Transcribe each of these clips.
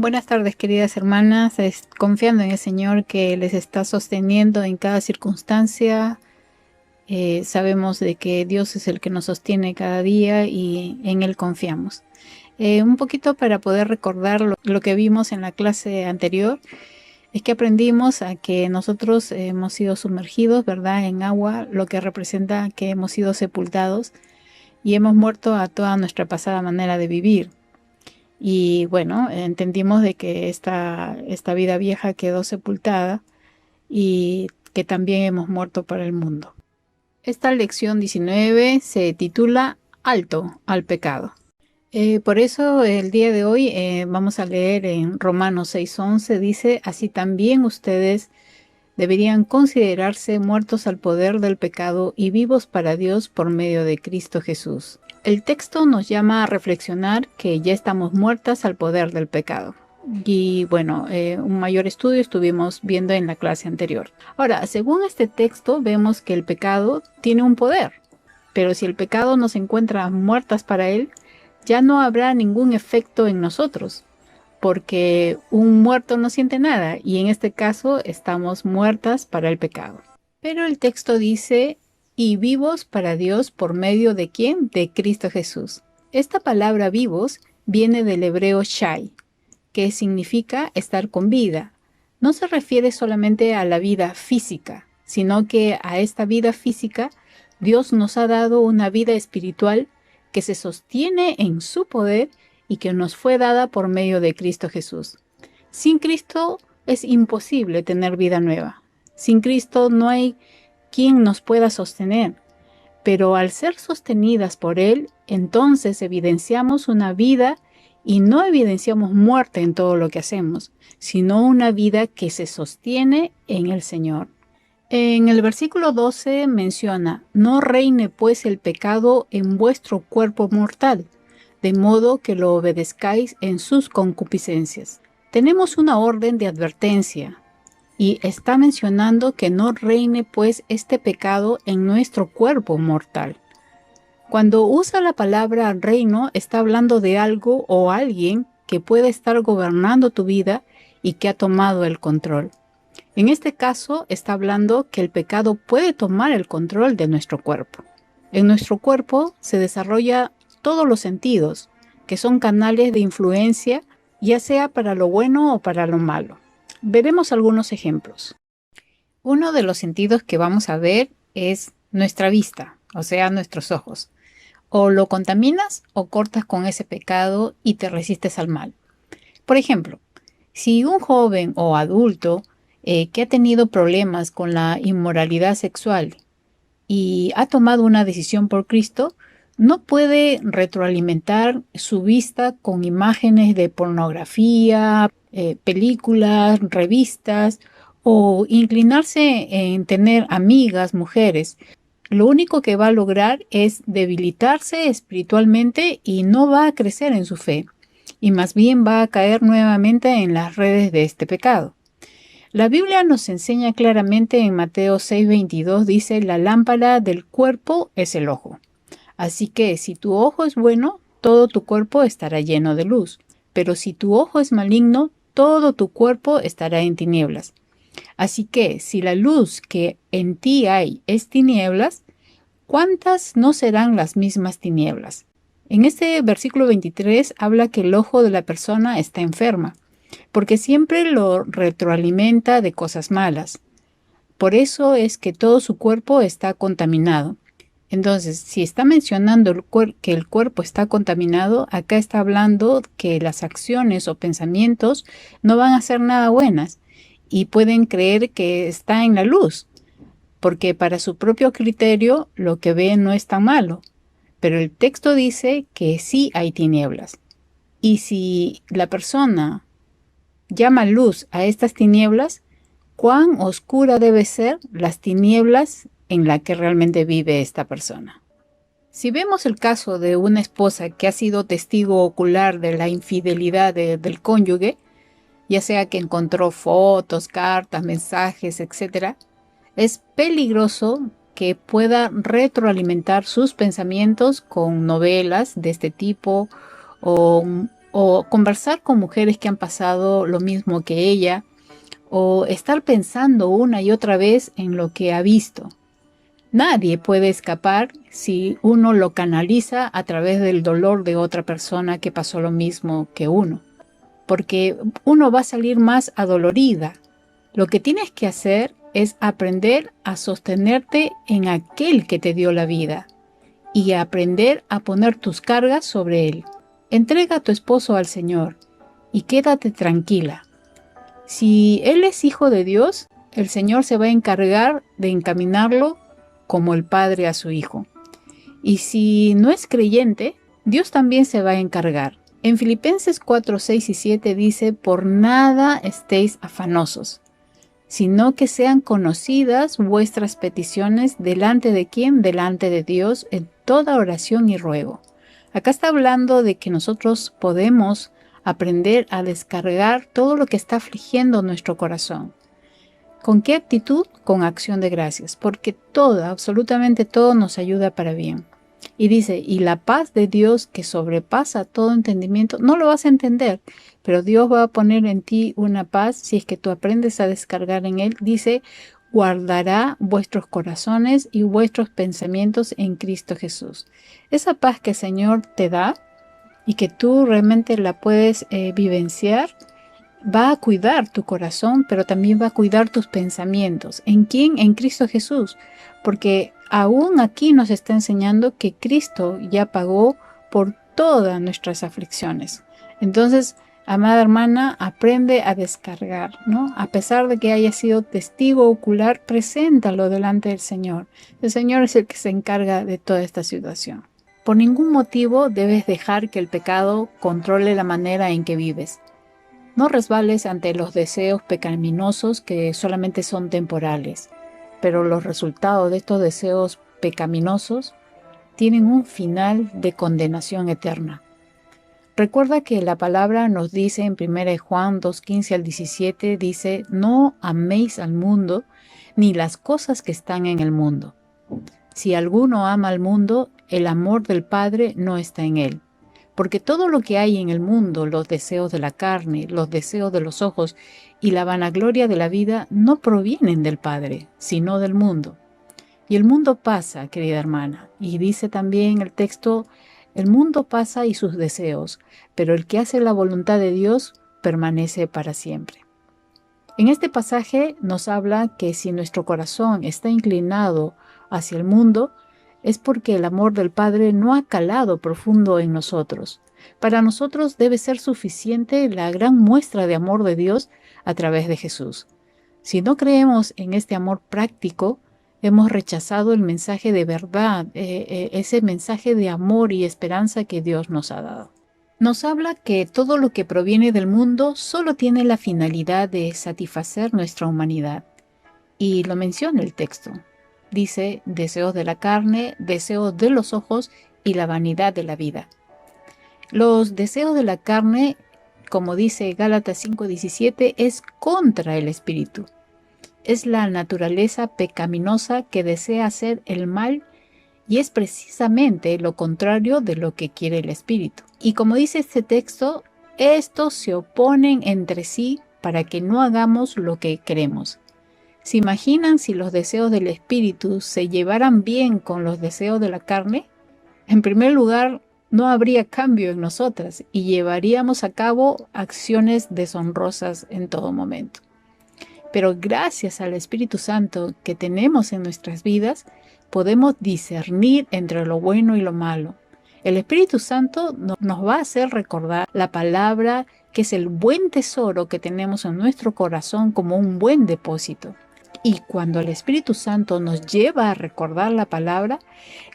Buenas tardes, queridas hermanas, confiando en el Señor que les está sosteniendo en cada circunstancia. Sabemos de que Dios es el que nos sostiene cada día y en Él confiamos. Un poquito para poder recordar lo que vimos en la clase anterior, es que aprendimos a que nosotros hemos sido sumergidos, ¿verdad?, en agua, lo que representa que hemos sido sepultados y hemos muerto a toda nuestra pasada manera de vivir. Y bueno, entendimos de que esta vida vieja quedó sepultada y que también hemos muerto para el mundo. Esta lección 19 se titula Alto al pecado. Por eso el día de hoy vamos a leer en Romanos 6:11, dice: así también ustedes deberían considerarse muertos al poder del pecado y vivos para Dios por medio de Cristo Jesús. El texto nos llama a reflexionar que ya estamos muertas al poder del pecado. Y bueno, un mayor estudio estuvimos viendo en la clase anterior. Ahora, según este texto, vemos que el pecado tiene un poder, pero si el pecado nos encuentra muertas para él, ya no habrá ningún efecto en nosotros, porque un muerto no siente nada, y en este caso estamos muertas para el pecado. Pero el texto dice: y vivos para Dios por medio de ¿quién? De Cristo Jesús. Esta palabra vivos viene del hebreo shai, que significa estar con vida. No se refiere solamente a la vida física, sino que a esta vida física Dios nos ha dado una vida espiritual que se sostiene en su poder y que nos fue dada por medio de Cristo Jesús. Sin Cristo es imposible tener vida nueva. Sin Cristo no hay quien nos pueda sostener, pero al ser sostenidas por Él, entonces evidenciamos una vida y no evidenciamos muerte en todo lo que hacemos, sino una vida que se sostiene en el Señor. En el versículo 12 menciona: no reine pues el pecado en vuestro cuerpo mortal, de modo que lo obedezcáis en sus concupiscencias. Tenemos una orden de advertencia, y está mencionando que no reine pues este pecado en nuestro cuerpo mortal. Cuando usa la palabra reino, está hablando de algo o alguien que puede estar gobernando tu vida y que ha tomado el control. En este caso está hablando que el pecado puede tomar el control de nuestro cuerpo. En nuestro cuerpo se desarrolla todos los sentidos, que son canales de influencia, ya sea para lo bueno o para lo malo. Veremos algunos ejemplos. Uno de los sentidos que vamos a ver es nuestra vista, o sea, nuestros ojos. O lo contaminas o cortas con ese pecado y te resistes al mal. Por ejemplo, si un joven o adulto que ha tenido problemas con la inmoralidad sexual y ha tomado una decisión por Cristo, no puede retroalimentar su vista con imágenes de pornografía, películas, revistas, o inclinarse en tener amigas, mujeres. Lo único que va a lograr es debilitarse espiritualmente y no va a crecer en su fe, y más bien va a caer nuevamente en las redes de este pecado. La Biblia nos enseña claramente en Mateo 6:22, dice: la lámpara del cuerpo es el ojo. Así que si tu ojo es bueno, todo tu cuerpo estará lleno de luz. Pero si tu ojo es maligno, todo tu cuerpo estará en tinieblas. Así que si la luz que en ti hay es tinieblas, ¿cuántas no serán las mismas tinieblas? En este versículo 23 habla que el ojo de la persona está enferma, porque siempre lo retroalimenta de cosas malas. Por eso es que todo su cuerpo está contaminado. Entonces, si está mencionando que el cuerpo está contaminado, acá está hablando que las acciones o pensamientos no van a ser nada buenas y pueden creer que está en la luz, porque para su propio criterio lo que ve no es tan malo. Pero el texto dice que sí hay tinieblas. Y si la persona llama luz a estas tinieblas, ¿cuán oscura debe ser las tinieblas en la que realmente vive esta persona? Si vemos el caso de una esposa que ha sido testigo ocular de la infidelidad del cónyuge, ya sea que encontró fotos, cartas, mensajes, etc., es peligroso que pueda retroalimentar sus pensamientos con novelas de este tipo o o conversar con mujeres que han pasado lo mismo que ella, o estar pensando una y otra vez en lo que ha visto. Nadie puede escapar si uno lo canaliza a través del dolor de otra persona que pasó lo mismo que uno, porque uno va a salir más adolorida. Lo que tienes que hacer es aprender a sostenerte en aquel que te dio la vida y aprender a poner tus cargas sobre él. Entrega a tu esposo al Señor y quédate tranquila. Si él es hijo de Dios, el Señor se va a encargar de encaminarlo como el padre a su hijo. Y si no es creyente, Dios también se va a encargar. En Filipenses 4, 6 y 7 dice: por nada estéis afanosos, sino que sean conocidas vuestras peticiones delante de ¿quién? Delante de Dios en toda oración y ruego. Acá está hablando de que nosotros podemos aprender a descargar todo lo que está afligiendo nuestro corazón. ¿Con qué actitud? Con acción de gracias, porque todo, absolutamente todo nos ayuda para bien. Y dice, y la paz de Dios que sobrepasa todo entendimiento, no lo vas a entender, pero Dios va a poner en ti una paz si es que tú aprendes a descargar en Él. Dice, guardará vuestros corazones y vuestros pensamientos en Cristo Jesús. Esa paz que el Señor te da y que tú realmente la puedes vivenciar, va a cuidar tu corazón, pero también va a cuidar tus pensamientos. ¿En quién? En Cristo Jesús. Porque aún aquí nos está enseñando que Cristo ya pagó por todas nuestras aflicciones. Entonces, amada hermana, aprende a descargar, ¿no? A pesar de que haya sido testigo ocular, preséntalo delante del Señor. El Señor es el que se encarga de toda esta situación. Por ningún motivo debes dejar que el pecado controle la manera en que vives. No resbales ante los deseos pecaminosos que solamente son temporales, pero los resultados de estos deseos pecaminosos tienen un final de condenación eterna. Recuerda que la palabra nos dice en 1 Juan 2:15 al 17, dice, no améis al mundo ni las cosas que están en el mundo. Si alguno ama al mundo, el amor del Padre no está en él. Porque todo lo que hay en el mundo, los deseos de la carne, los deseos de los ojos y la vanagloria de la vida, no provienen del Padre, sino del mundo. Y el mundo pasa, querida hermana, y dice también el texto, el mundo pasa y sus deseos, pero el que hace la voluntad de Dios permanece para siempre. En este pasaje nos habla que si nuestro corazón está inclinado hacia el mundo, es porque el amor del Padre no ha calado profundo en nosotros. Para nosotros debe ser suficiente la gran muestra de amor de Dios a través de Jesús. Si no creemos en este amor práctico, hemos rechazado el mensaje de verdad, ese mensaje de amor y esperanza que Dios nos ha dado. Nos habla que todo lo que proviene del mundo solo tiene la finalidad de satisfacer nuestra humanidad. Y lo menciona el texto. Dice, deseos de la carne, deseos de los ojos y la vanidad de la vida. Los deseos de la carne, como dice Gálatas 5:17, es contra el espíritu. Es la naturaleza pecaminosa que desea hacer el mal y es precisamente lo contrario de lo que quiere el espíritu. Y como dice este texto, estos se oponen entre sí para que no hagamos lo que queremos. ¿Se imaginan si los deseos del espíritu se llevaran bien con los deseos de la carne? En primer lugar, no habría cambio en nosotras y llevaríamos a cabo acciones deshonrosas en todo momento. Pero gracias al Espíritu Santo que tenemos en nuestras vidas, podemos discernir entre lo bueno y lo malo. El Espíritu Santo nos va a hacer recordar la palabra, que es el buen tesoro que tenemos en nuestro corazón como un buen depósito. Y cuando el Espíritu Santo nos lleva a recordar la palabra,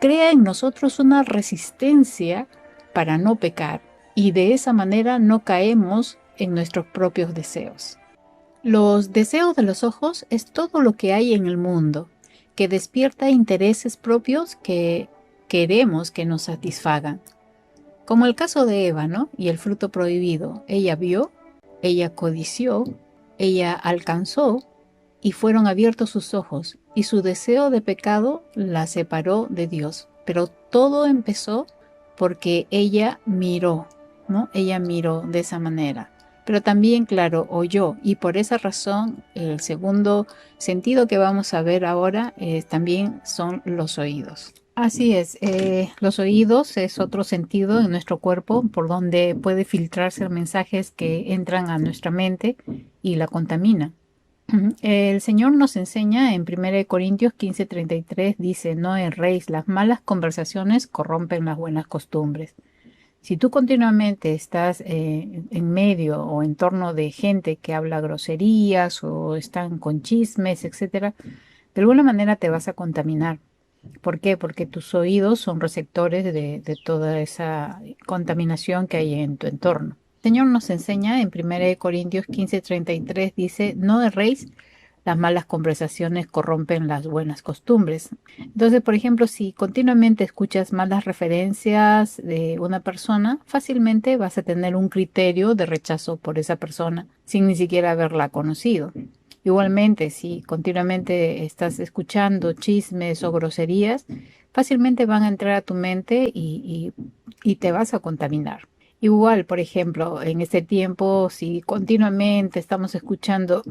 crea en nosotros una resistencia para no pecar. Y de esa manera no caemos en nuestros propios deseos. Los deseos de los ojos es todo lo que hay en el mundo, que despierta intereses propios que queremos que nos satisfagan. Como el caso de Eva, ¿no? Y el fruto prohibido. Ella vio, ella codició, ella alcanzó, y fueron abiertos sus ojos, y su deseo de pecado la separó de Dios. Pero todo empezó porque ella miró. ¿no? Ella miró de esa manera. Pero también, claro, oyó. Y por esa razón, el segundo sentido que vamos a ver ahora también son los oídos. Así es, los oídos es otro sentido en nuestro cuerpo por donde puede filtrarse mensajes que entran a nuestra mente y la contaminan. El Señor nos enseña en 1 Corintios 15:33, dice, no erréis, las malas conversaciones corrompen las buenas costumbres. Si tú continuamente estás en medio o en torno de gente que habla groserías o están con chismes, etcétera, de alguna manera te vas a contaminar. ¿Por qué? Porque tus oídos son receptores de toda esa contaminación que hay en tu entorno. El Señor nos enseña en 1 Corintios 15:33, dice, no erréis, las malas conversaciones corrompen las buenas costumbres. Entonces, por ejemplo, si continuamente escuchas malas referencias de una persona, fácilmente vas a tener un criterio de rechazo por esa persona sin ni siquiera haberla conocido. Igualmente, si continuamente estás escuchando chismes o groserías, fácilmente van a entrar a tu mente y te vas a contaminar. Igual, por ejemplo, en este tiempo, si continuamente estamos escuchando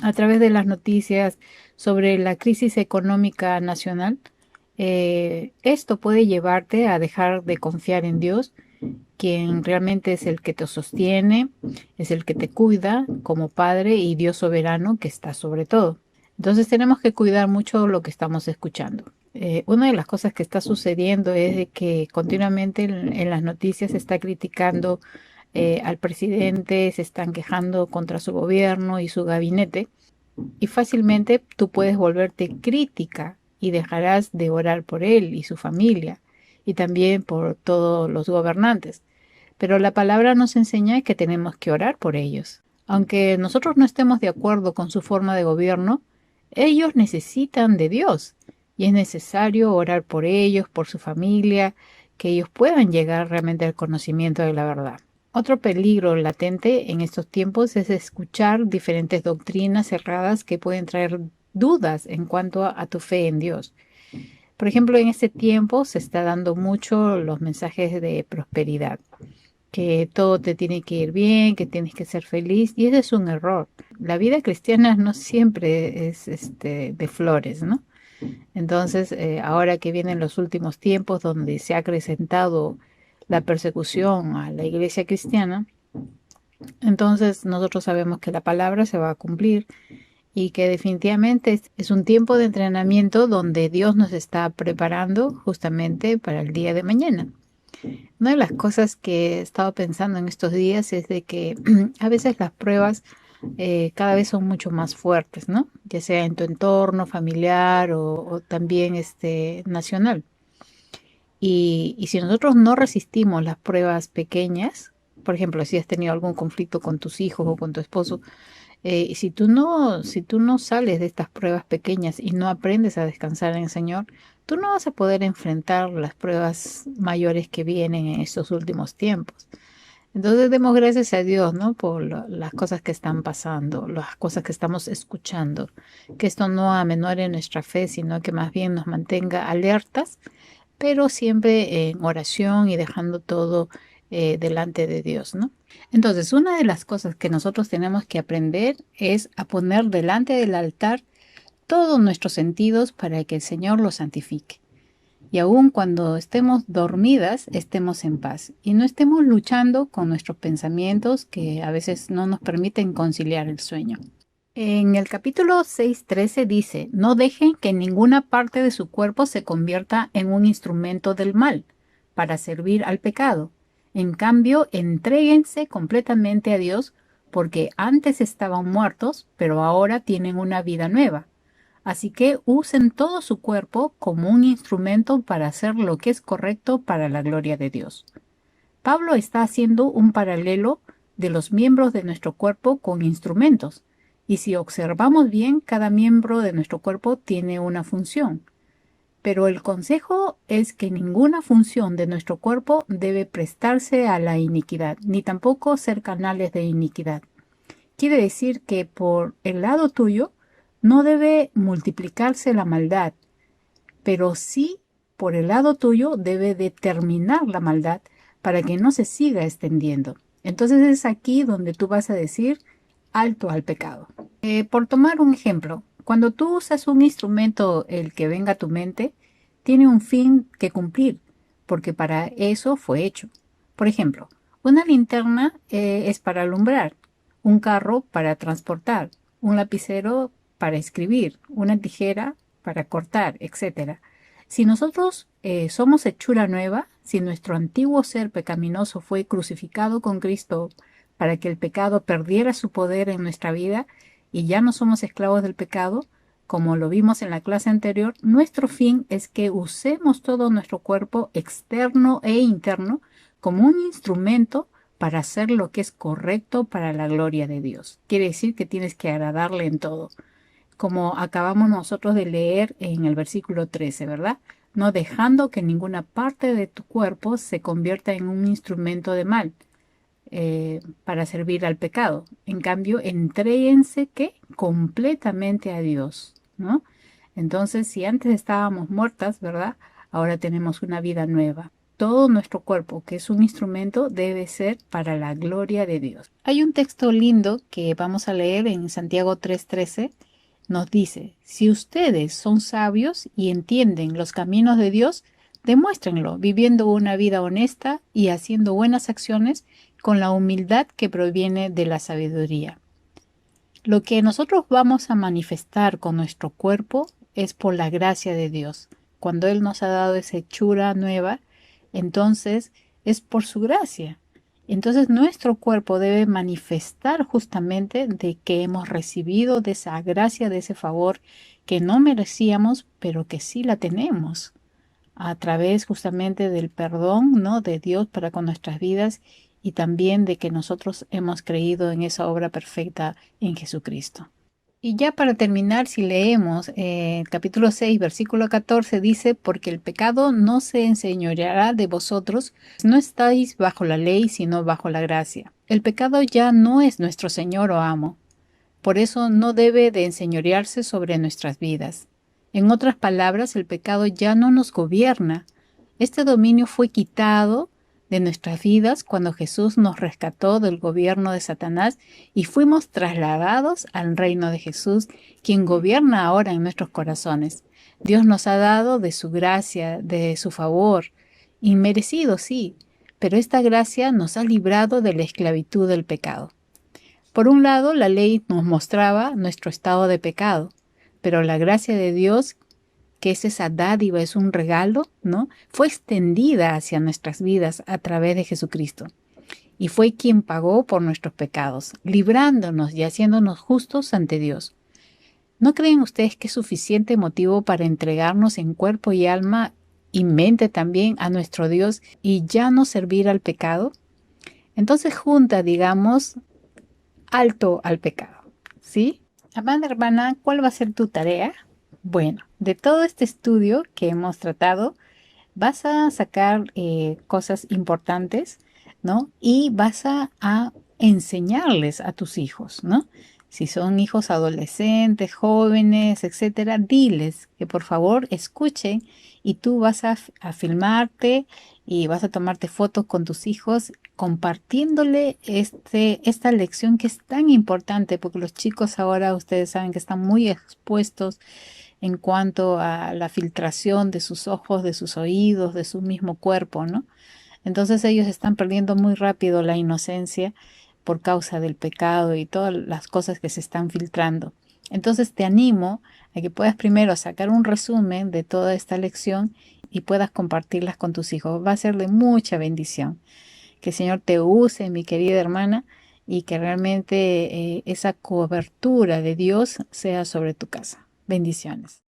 a través de las noticias sobre la crisis económica nacional, esto puede llevarte a dejar de confiar en Dios, quien realmente es el que te sostiene, es el que te cuida como Padre y Dios soberano que está sobre todo. Entonces tenemos que cuidar mucho lo que estamos escuchando. Una de las cosas que está sucediendo es de que continuamente en las noticias se está criticando al presidente, se están quejando contra su gobierno y su gabinete, y fácilmente tú puedes volverte crítica y dejarás de orar por él y su familia y también por todos los gobernantes. Pero la palabra nos enseña que tenemos que orar por ellos. Aunque nosotros no estemos de acuerdo con su forma de gobierno, ellos necesitan de Dios y es necesario orar por ellos, por su familia, que ellos puedan llegar realmente al conocimiento de la verdad. Otro peligro latente en estos tiempos es escuchar diferentes doctrinas cerradas que pueden traer dudas en cuanto a tu fe en Dios. Por ejemplo, en este tiempo se está dando mucho los mensajes de prosperidad, que todo te tiene que ir bien, que tienes que ser feliz, y ese es un error. La vida cristiana no siempre es de flores, ¿no? Entonces, ahora que vienen los últimos tiempos donde se ha acrecentado la persecución a la iglesia cristiana, entonces nosotros sabemos que la palabra se va a cumplir y que definitivamente es un tiempo de entrenamiento donde Dios nos está preparando justamente para el día de mañana. Una de las cosas que he estado pensando en estos días es de que a veces las pruebas cada vez son mucho más fuertes, ¿no? Ya sea en tu entorno familiar o también nacional. Y si nosotros no resistimos las pruebas pequeñas, por ejemplo, si has tenido algún conflicto con tus hijos o con tu esposo, si tú no sales de estas pruebas pequeñas y no aprendes a descansar en el Señor, tú no vas a poder enfrentar las pruebas mayores que vienen en estos últimos tiempos. Entonces demos gracias a Dios, ¿no? Por las cosas que están pasando, las cosas que estamos escuchando, que esto no amenore nuestra fe, sino que más bien nos mantenga alertas, pero siempre en oración y dejando todo delante de Dios, ¿no? Entonces, una de las cosas que nosotros tenemos que aprender es a poner delante del altar todos nuestros sentidos para que el Señor los santifique. Y aun cuando estemos dormidas, estemos en paz y no estemos luchando con nuestros pensamientos que a veces no nos permiten conciliar el sueño. En el capítulo 6:13 dice, no dejen que ninguna parte de su cuerpo se convierta en un instrumento del mal para servir al pecado. En cambio, entréguense completamente a Dios porque antes estaban muertos, pero ahora tienen una vida nueva. Así que usen todo su cuerpo como un instrumento para hacer lo que es correcto para la gloria de Dios. Pablo está haciendo un paralelo de los miembros de nuestro cuerpo con instrumentos. Y si observamos bien, cada miembro de nuestro cuerpo tiene una función. Pero el consejo es que ninguna función de nuestro cuerpo debe prestarse a la iniquidad, ni tampoco ser canales de iniquidad. Quiere decir que por el lado tuyo no debe multiplicarse la maldad, pero sí por el lado tuyo debe determinar la maldad para que no se siga extendiendo. Entonces es aquí donde tú vas a decir alto al pecado. Por tomar un ejemplo, cuando tú usas un instrumento, el que venga a tu mente, tiene un fin que cumplir, porque para eso fue hecho. Por ejemplo, una linterna es para alumbrar, un carro para transportar, un lapicero para escribir, una tijera para cortar, etc. Si nosotros somos hechura nueva, si nuestro antiguo ser pecaminoso fue crucificado con Cristo para que el pecado perdiera su poder en nuestra vida y ya no somos esclavos del pecado, como lo vimos en la clase anterior, nuestro fin es que usemos todo nuestro cuerpo externo e interno como un instrumento para hacer lo que es correcto para la gloria de Dios. Quiere decir que tienes que agradarle en todo, como acabamos nosotros de leer en el versículo 13, ¿verdad? No dejando que ninguna parte de tu cuerpo se convierta en un instrumento de mal para servir al pecado. En cambio, entréguense que completamente a Dios, ¿no? Entonces, si antes estábamos muertas, ¿verdad? Ahora tenemos una vida nueva. Todo nuestro cuerpo, que es un instrumento, debe ser para la gloria de Dios. Hay un texto lindo que vamos a leer en Santiago 3:13. Nos dice, si ustedes son sabios y entienden los caminos de Dios, demuéstrenlo viviendo una vida honesta y haciendo buenas acciones con la humildad que proviene de la sabiduría. Lo que nosotros vamos a manifestar con nuestro cuerpo es por la gracia de Dios. Cuando Él nos ha dado esa hechura nueva, entonces es por su gracia. Entonces nuestro cuerpo debe manifestar justamente de que hemos recibido de esa gracia, de ese favor que no merecíamos, pero que sí la tenemos a través justamente del perdón, ¿no?, de Dios para con nuestras vidas y también de que nosotros hemos creído en esa obra perfecta en Jesucristo. Y ya para terminar, si leemos el capítulo 6, versículo 14, dice, porque el pecado no se enseñoreará de vosotros, no estáis bajo la ley, sino bajo la gracia. El pecado ya no es nuestro Señor o amo, por eso no debe de enseñorearse sobre nuestras vidas. En otras palabras, el pecado ya no nos gobierna. Este dominio fue quitado de nuestras vidas cuando Jesús nos rescató del gobierno de Satanás y fuimos trasladados al reino de Jesús, quien gobierna ahora en nuestros corazones. Dios nos ha dado de su gracia, de su favor, inmerecido sí, pero esta gracia nos ha librado de la esclavitud del pecado. Por un lado, la ley nos mostraba nuestro estado de pecado, pero la gracia de Dios, que es esa dádiva, es un regalo, ¿no?, fue extendida hacia nuestras vidas a través de Jesucristo. Y fue quien pagó por nuestros pecados, librándonos y haciéndonos justos ante Dios. ¿No creen ustedes que es suficiente motivo para entregarnos en cuerpo y alma y mente también a nuestro Dios y ya no servir al pecado? Entonces junta, digamos, alto al pecado, ¿sí? Amada hermana, ¿cuál va a ser tu tarea? Bueno, de todo este estudio que hemos tratado, vas a sacar cosas importantes, ¿no? Y vas a enseñarles a tus hijos, ¿no? Si son hijos adolescentes, jóvenes, etcétera, diles que por favor escuchen y tú vas a filmarte y vas a tomarte fotos con tus hijos compartiéndole esta lección que es tan importante porque los chicos ahora ustedes saben que están muy expuestos en cuanto a la filtración de sus ojos, de sus oídos, de su mismo cuerpo, ¿no? Entonces ellos están perdiendo muy rápido la inocencia por causa del pecado y todas las cosas que se están filtrando. Entonces te animo a que puedas primero sacar un resumen de toda esta lección y puedas compartirlas con tus hijos. Va a ser de mucha bendición. Que el Señor te use, mi querida hermana, y que realmente esa cobertura de Dios sea sobre tu casa. Bendiciones.